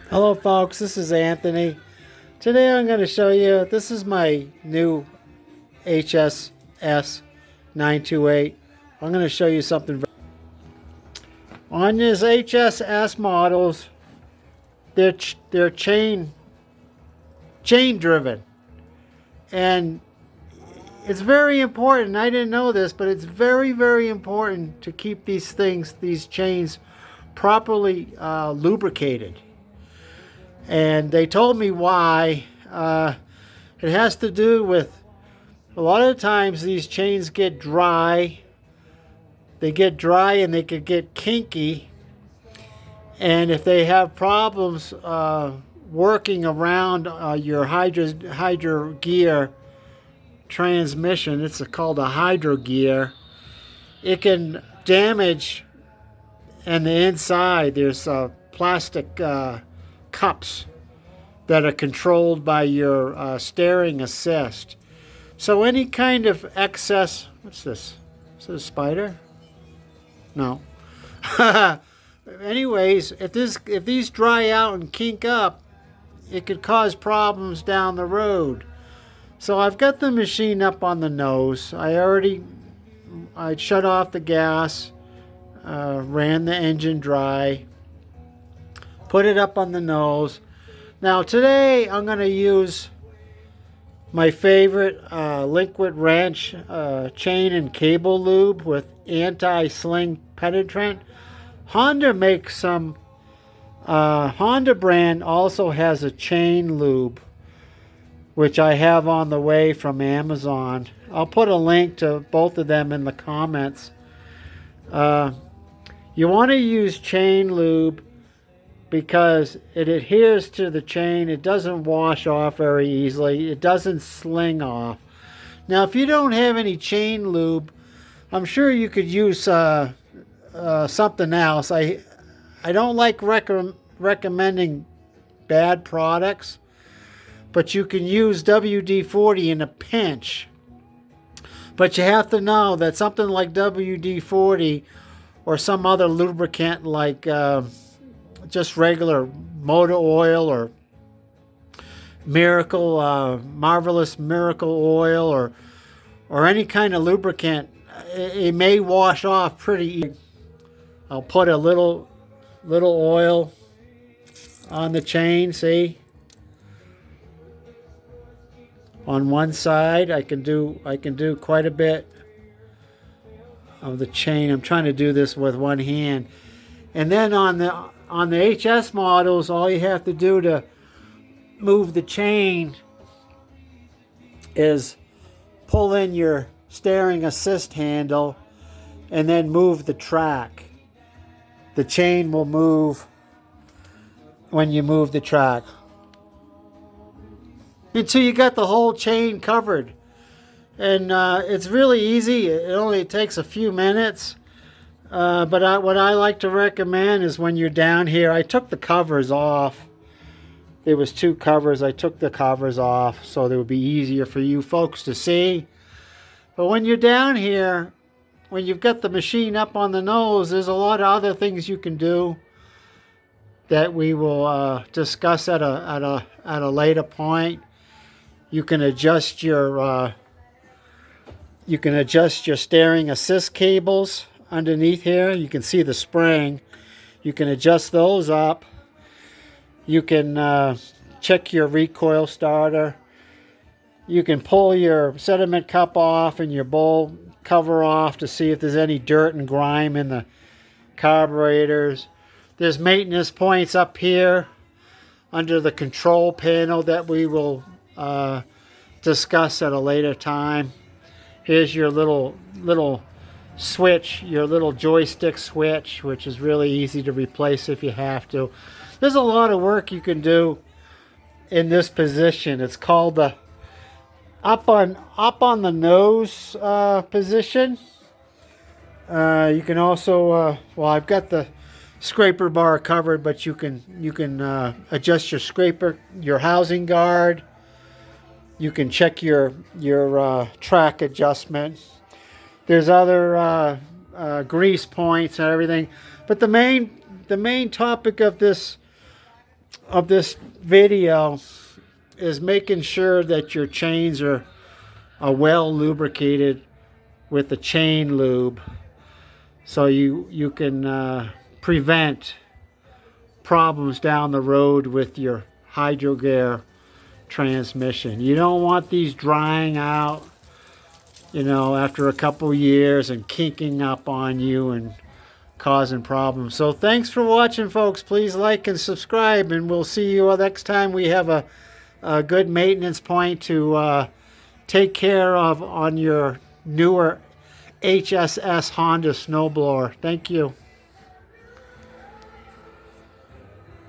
Hello folks, this is Anthony. Today I'm going to show you, this is my new HSS724-928. I'm going to show you something. On this HSS models, they're chain driven. And it's very important, I didn't know this, but it's very important to keep these chains properly lubricated. And they told me why. It has to do with a lot of times these chains get dry. They get dry and they could get kinky. And if they have problems working around your hydro gear transmission, it's called a hydro gear, it can damage. And the inside there's plastic cups that are controlled by your steering assist. So any kind of excess, what's this? Is it a spider? No. Anyways, if these dry out and kink up, it could cause problems down the road. So I've got the machine up on the nose. I shut off the gas, ran the engine dry, put it up on the nose. Now today I'm going to use my favorite liquid wrench chain and cable lube with anti-sling penetrant. Honda makes some, Honda brand also has a chain lube, which I have on the way from Amazon. I'll put a link to both of them in the comments. You want to use chain lube because it adheres to the chain. It doesn't wash off very easily. It doesn't sling off. Now, if you don't have any chain lube, I'm sure you could use something else. I don't like recommending bad products, but you can use WD-40 in a pinch. But you have to know that something like WD-40 or some other lubricant like just regular motor oil or marvelous miracle oil or any kind of lubricant, it may wash off pretty easy. I'll put a little oil on the chain, see? On one side, I can do quite a bit of the chain. I'm trying to do this with one hand. And then on the HS models, all you have to do to move the chain is pull in your steering assist handle and then move the track. The chain will move when you move the track. Until you got the whole chain covered. And it's really easy. It only takes a few minutes. But what I like to recommend is when you're down here, I took the covers off. There was two covers. I took the covers off so it would be easier for you folks to see. But when you're down here, when you've got the machine up on the nose, there's a lot of other things you can do that we will discuss at a later point. You can adjust your steering assist cables underneath here. You can see the spring. You can adjust those up. You can check your recoil starter. You can pull your sediment cup off and your bowl cover off to see if there's any dirt and grime in the carburetors. There's maintenance points up here under the control panel that we will discuss at a later time. Here's your little switch, your little joystick switch, which is really easy to replace if you have to. There's a lot of work you can do in this position. It's called the up on the nose position. You can also well, I've got the scraper bar covered, but you can adjust your housing guard. You can check your track adjustment. There's other grease points and everything, but the main topic of this of this video is making sure that your chains are well lubricated with the chain lube, so you can prevent problems down the road with your hydro gear transmission. You don't want these drying out, you know, after a couple years and kinking up on you and causing problems. So thanks for watching, folks. Please like and subscribe, and we'll see you next time we have a good maintenance point to take care of on your newer HSS Honda snowblower. Thank you.